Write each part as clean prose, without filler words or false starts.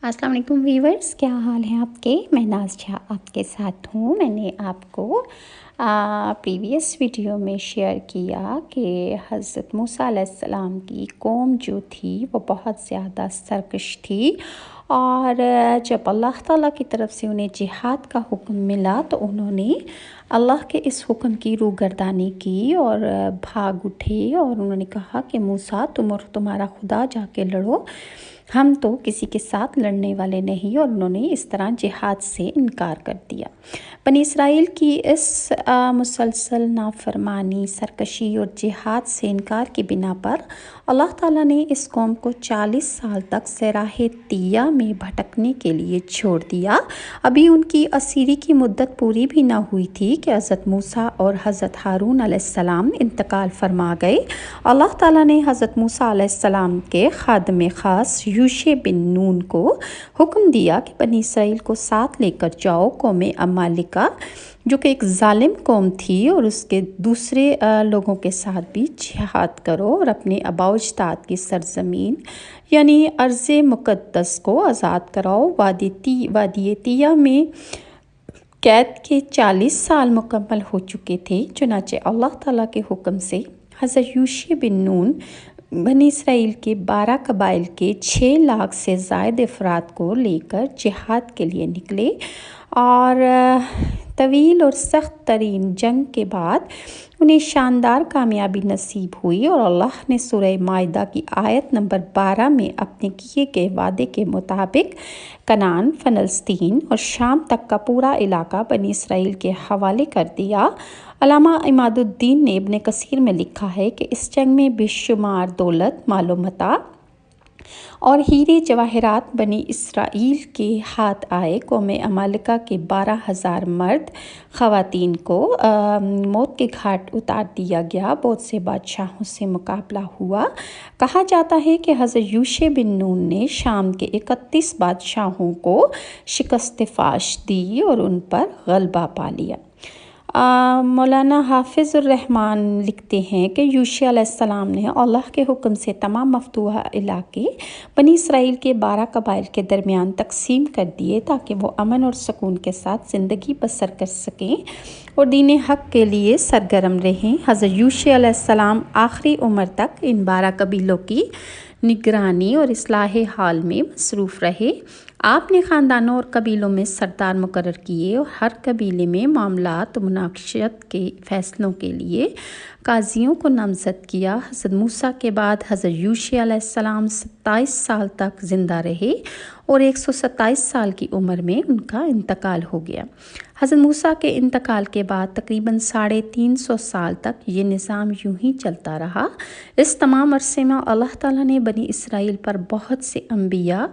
السلام علیکم ویورز، کیا حال ہے آپ کے؟ میں ناز جہاں آپ کے ساتھ ہوں۔ میں نے آپ کو پریویس ویڈیو میں شیئر کیا کہ حضرت موسیٰ علیہ السلام کی قوم جو تھی وہ بہت زیادہ سرکش تھی، اور جب اللہ تعالیٰ کی طرف سے انہیں جہاد کا حکم ملا تو انہوں نے اللہ کے اس حکم کی روگردانی کی اور بھاگ اٹھے، اور انہوں نے کہا کہ موسیٰ تم اور تمہارا خدا جا کے لڑو، ہم تو کسی کے ساتھ لڑنے والے نہیں، اور انہوں نے اس طرح جہاد سے انکار کر دیا۔ بنی اسرائیل کی اس مسلسل نافرمانی، سرکشی اور جہاد سے انکار کی بنا پر اللہ تعالیٰ نے اس قوم کو 40 سال تک صحراء طیہ میں بھٹکنے کے لیے چھوڑ دیا۔ ابھی ان کی اسیری کی مدت پوری بھی نہ ہوئی تھی کہ حضرت موسیٰ اور حضرت ہارون علیہ السلام انتقال فرما گئے۔ اللہ تعالیٰ نے حضرت موسیٰ علیہ السلام کے خادم خاص یوشع بن نون کو حکم دیا کہ بنی اسرائیل کو ساتھ لے کر جاؤ، قوم عمالقہ جو کہ ایک ظالم قوم تھی، اور اس کے دوسرے لوگوں کے ساتھ بھی جہاد کرو، اور اپنے آباء و اجداد کی سرزمین یعنی ارض مقدس کو آزاد کراؤ۔ وادی طیہ میں قید کے 40 سال مکمل ہو چکے تھے، چنانچہ اللہ تعالیٰ کے حکم سے حضرت یوشع بن نون بنی اسرائیل کے 12 قبائل کے 6 لاکھ سے زائد افراد کو لے کر جہاد کے لیے نکلے، اور طویل اور سخت ترین جنگ کے بعد انہیں شاندار کامیابی نصیب ہوئی، اور اللہ نے سورہ مائدہ کی آیت نمبر 12 میں اپنے کیے گئے وعدے کے مطابق کنعان، فلسطین اور شام تک کا پورا علاقہ بنی اسرائیل کے حوالے کر دیا۔ علامہ عماد الدین نے ابن کثیر میں لکھا ہے کہ اس جنگ میں بے شمار دولت، مال و متاع اور ہیرے جواہرات بنی اسرائیل کے ہاتھ آئے۔ قوم عمالقہ کے 12,000 مرد خواتین کو موت کے گھاٹ اتار دیا گیا۔ بہت سے بادشاہوں سے مقابلہ ہوا۔ کہا جاتا ہے کہ حضرت یوشع بن نون نے شام کے 31 بادشاہوں کو شکست فاش دی اور ان پر غلبہ پا لیا۔ مولانا حافظ الرحمن لکھتے ہیں کہ یوشع علیہ السلام نے اللہ کے حکم سے تمام مفتوحہ علاقے بنی اسرائیل کے 12 قبائل کے درمیان تقسیم کر دیے تاکہ وہ امن اور سکون کے ساتھ زندگی بسر کر سکیں اور دین حق کے لیے سرگرم رہیں۔ حضرت یوشع علیہ السلام آخری عمر تک ان 12 قبیلوں کی نگرانی اور اصلاح حال میں مصروف رہے۔ آپ نے خاندانوں اور قبیلوں میں سردار مقرر کیے اور ہر قبیلے میں معاملات و مناقشت کے فیصلوں کے لیے قاضیوں کو نامزد کیا۔ حضرت موسیٰ کے بعد حضرت یوشع علیہ السلام 27 سال تک زندہ رہے اور 127 سال کی عمر میں ان کا انتقال ہو گیا۔ حضرت موسیٰ کے انتقال کے بعد تقریباً 350 سال تک یہ نظام یوں ہی چلتا رہا۔ اس تمام عرصے میں اللہ تعالیٰ نے بنی اسرائیل پر بہت سے انبیاء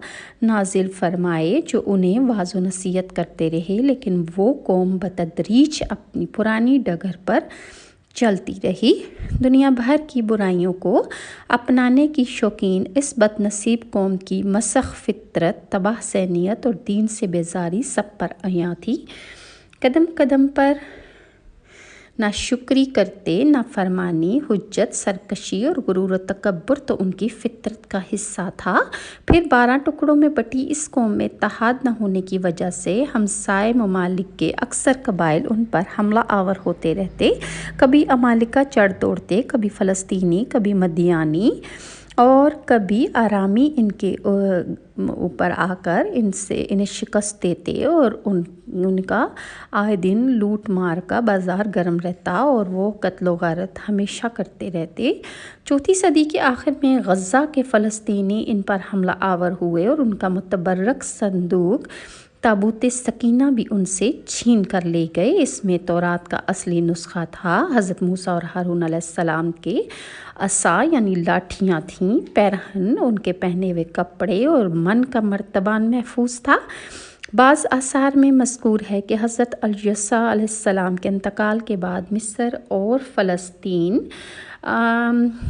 نازل فرمائے جو انہیں واعظ و نصیحت کرتے رہے، لیکن وہ قوم بتدریج اپنی پرانی ڈگر پر چلتی رہی۔ دنیا بھر کی برائیوں کو اپنانے کی شوقین اس بد نصیب قوم کی مسخ فطرت، تباہ ذہنیت اور دین سے بیزاری سب پر عیاں تھی۔ قدم قدم پر ناشکری کرتے، نافرمانی، حجت، سرکشی اور غرور و تکبر تو ان کی فطرت کا حصہ تھا۔ پھر 12 ٹکڑوں میں بٹی اس قوم میں اتحاد نہ ہونے کی وجہ سے ہمسائے ممالک کے اکثر قبائل ان پر حملہ آور ہوتے رہتے۔ کبھی عمالقہ چڑھ دوڑتے، کبھی فلسطینی، کبھی مدیانی اور کبھی آرامی ان کے اوپر آ کر انہیں شکست دیتے، اور ان کا آئے دن لوٹ مار کا بازار گرم رہتا اور وہ قتل و غارت ہمیشہ کرتے رہتے۔ 4 صدی کے آخر میں غزہ کے فلسطینی ان پر حملہ آور ہوئے اور ان کا متبرک صندوق تابوت سکینہ بھی ان سے چھین کر لے گئے۔ اس میں تورات کا اصلی نسخہ تھا۔ حضرت موسیٰ اور ہارون علیہ السلام کے عصا یعنی لاٹھیاں تھیں، پیرہن، ان کے پہنے ہوئے کپڑے اور من کا مرتبان محفوظ تھا۔ بعض آثار میں مذکور ہے کہ حضرت عیسیٰ علیہ السلام کے انتقال کے بعد مصر اور فلسطین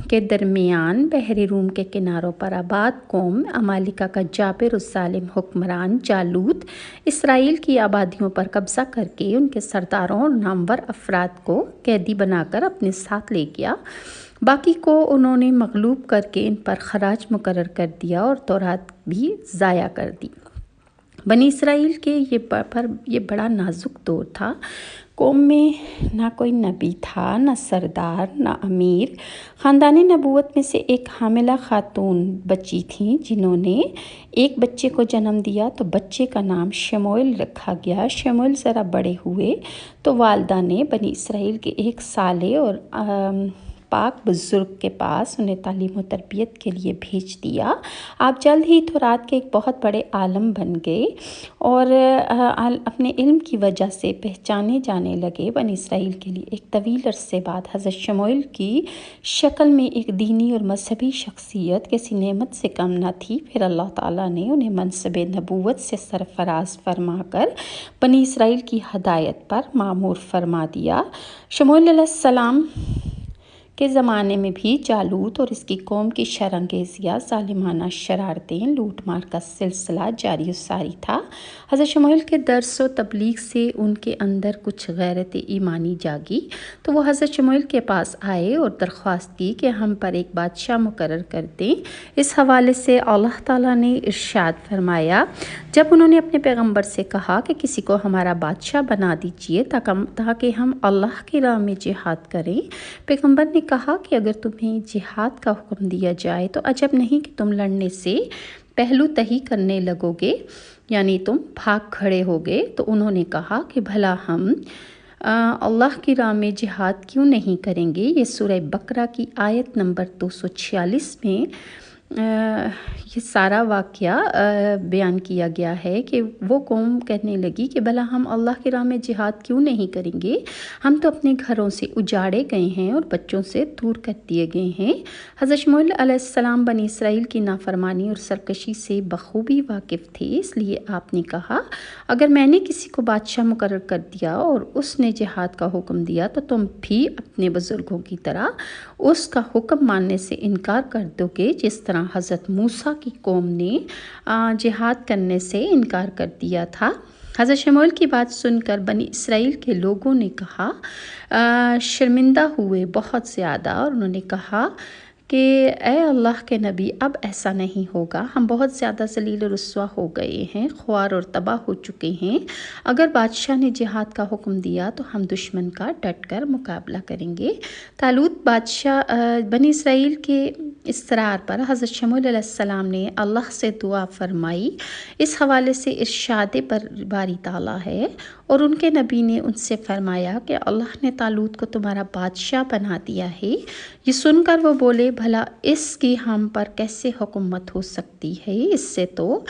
کے درمیان بحر روم کے کناروں پر آباد قوم عمالقہ کا جابر الظالم حکمران جالوت اسرائیل کی آبادیوں پر قبضہ کر کے ان کے سرداروں اور نامور افراد کو قیدی بنا کر اپنے ساتھ لے گیا۔ باقی کو انہوں نے مغلوب کر کے ان پر خراج مقرر کر دیا اور تورات بھی ضائع کر دی۔ بنی اسرائیل کے یہ بڑا نازک دور تھا۔ قوم میں نہ کوئی نبی تھا، نہ سردار، نہ امیر۔ خاندان نبوت میں سے ایک حاملہ خاتون بچی تھیں جنہوں نے ایک بچے کو جنم دیا تو بچے کا نام شموئیل رکھا گیا۔ شموئیل ذرا بڑے ہوئے تو والدہ نے بنی اسرائیل کے ایک صالح اور پاک بزرگ کے پاس انہیں تعلیم و تربیت کے لیے بھیج دیا۔ آپ جلد ہی تورات کے ایک بہت بڑے عالم بن گئے اور اپنے علم کی وجہ سے پہچانے جانے لگے۔ بنی اسرائیل کے لیے ایک طویل عرصے بعد حضرت شموئیل کی شکل میں ایک دینی اور مذہبی شخصیت کسی نعمت سے کم نہ تھی۔ پھر اللہ تعالیٰ نے انہیں منصب نبوت سے سرفراز فرما کر بنی اسرائیل کی ہدایت پر مامور فرما دیا۔ شموئیل علیہ السلام کے زمانے میں بھی جالوت اور اس کی قوم کی شرانگیزیاں، ظالمانہ شرارتیں، لوٹ مار کا سلسلہ جاری و ساری تھا۔ حضرت شموئیل کے درس و تبلیغ سے ان کے اندر کچھ غیرت ایمانی جاگی تو وہ حضرت شموئیل کے پاس آئے اور درخواست کی کہ ہم پر ایک بادشاہ مقرر کر دیں۔ اس حوالے سے اللہ تعالیٰ نے ارشاد فرمایا، جب انہوں نے اپنے پیغمبر سے کہا کہ کسی کو ہمارا بادشاہ بنا دیجئے تاکہ ہم اللہ کی راہ میں جہاد کریں، پیغمبر نے کہا کہ اگر تمہیں جہاد کا حکم دیا جائے تو عجب نہیں کہ تم لڑنے سے پہلو تہی کرنے لگو گے، یعنی تم بھاگ کھڑے ہوگے۔ تو انہوں نے کہا کہ بھلا ہم اللہ کی راہ میں جہاد کیوں نہیں کریں گے۔ یہ سورہ بقرہ کی آیت نمبر 246 میں یہ سارا واقعہ بیان کیا گیا ہے کہ وہ قوم کہنے لگی کہ بھلا ہم اللہ کی راہ میں جہاد کیوں نہیں کریں گے، ہم تو اپنے گھروں سے اجاڑے گئے ہیں اور بچوں سے دور کر دیے گئے ہیں۔ حضرت شموئیل علیہ السلام بنی اسرائیل کی نافرمانی اور سرکشی سے بخوبی واقف تھے، اس لیے آپ نے کہا اگر میں نے کسی کو بادشاہ مقرر کر دیا اور اس نے جہاد کا حکم دیا تو تم بھی اپنے بزرگوں کی طرح اس کا حکم ماننے سے انکار کر دو گے، جس طرح حضرت موسیٰ کی قوم نے جہاد کرنے سے انکار کر دیا تھا۔ حضرت شموئیل کی بات سن کر بنی اسرائیل کے لوگوں نے شرمندہ ہوئے بہت زیادہ، اور انہوں نے کہا کہ اے اللہ کے نبی اب ایسا نہیں ہوگا، ہم بہت زیادہ ذلیل و رسوا ہو گئے ہیں، خوار اور تباہ ہو چکے ہیں۔ اگر بادشاہ نے جہاد کا حکم دیا تو ہم دشمن کا ڈٹ کر مقابلہ کریں گے۔ طالوت بادشاہ بنی اسرائیل کے اصرار پر حضرت شموئیل علیہ السلام نے اللہ سے دعا فرمائی۔ اس حوالے سے ارشاد باری تعالیٰ ہے، اور ان کے نبی نے ان سے فرمایا کہ اللہ نے طالوت کو تمہارا بادشاہ بنا دیا ہے۔ یہ سن کر وہ بولے بھلا اس کی ہم پر کیسے حکومت ہو سکتی ہے، اس سے تو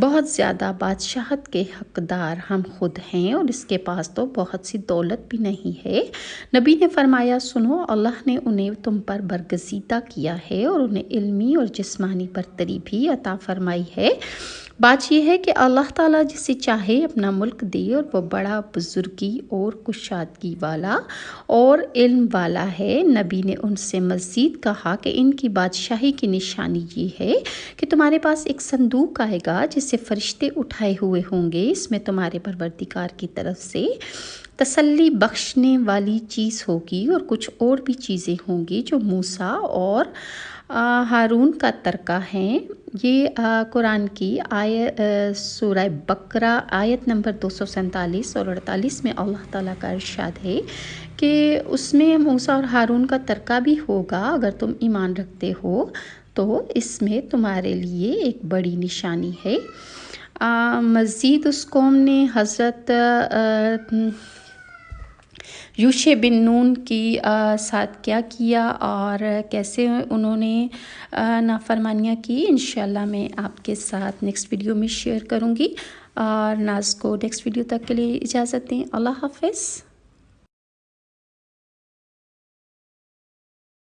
بہت زیادہ بادشاہت کے حقدار ہم خود ہیں اور اس کے پاس تو بہت سی دولت بھی نہیں ہے۔ نبی نے فرمایا سنو، اللہ نے انہیں تم پر برگزیدہ کیا ہے اور انہیں علمی اور جسمانی برتری بھی عطا فرمائی ہے۔ بات یہ ہے کہ اللہ تعالیٰ جسے چاہے اپنا ملک دے، اور وہ بڑا بزرگی اور کشادگی والا اور علم والا ہے۔ نبی نے ان سے مزید کہا کہ ان کی بادشاہی کی نشانی یہ ہے کہ تمہارے پاس ایک صندوق آئے گا جسے فرشتے اٹھائے ہوئے ہوں گے، اس میں تمہارے پروردگار کی طرف سے تسلی بخشنے والی چیز ہوگی اور کچھ اور بھی چیزیں ہوں گی جو موسیٰ اور ہارون کا ترکہ ہیں۔ یہ قرآن کی سورہ بقرہ آیت نمبر 247 اور 48 میں اللہ تعالیٰ کا ارشاد ہے کہ اس میں موسیٰ اور ہارون کا ترکہ بھی ہوگا۔ اگر تم ایمان رکھتے ہو تو اس میں تمہارے لیے ایک بڑی نشانی ہے۔ مزید اس قوم نے حضرت یوشع بن نون کی ساتھ کیا کیا اور کیسے انہوں نے نافرمانیاں کی، انشاءاللہ میں آپ کے ساتھ نیکسٹ ویڈیو میں شیئر کروں گی۔ اور ناز کو نیکسٹ ویڈیو تک کے لیے اجازت دیں۔ اللہ حافظ۔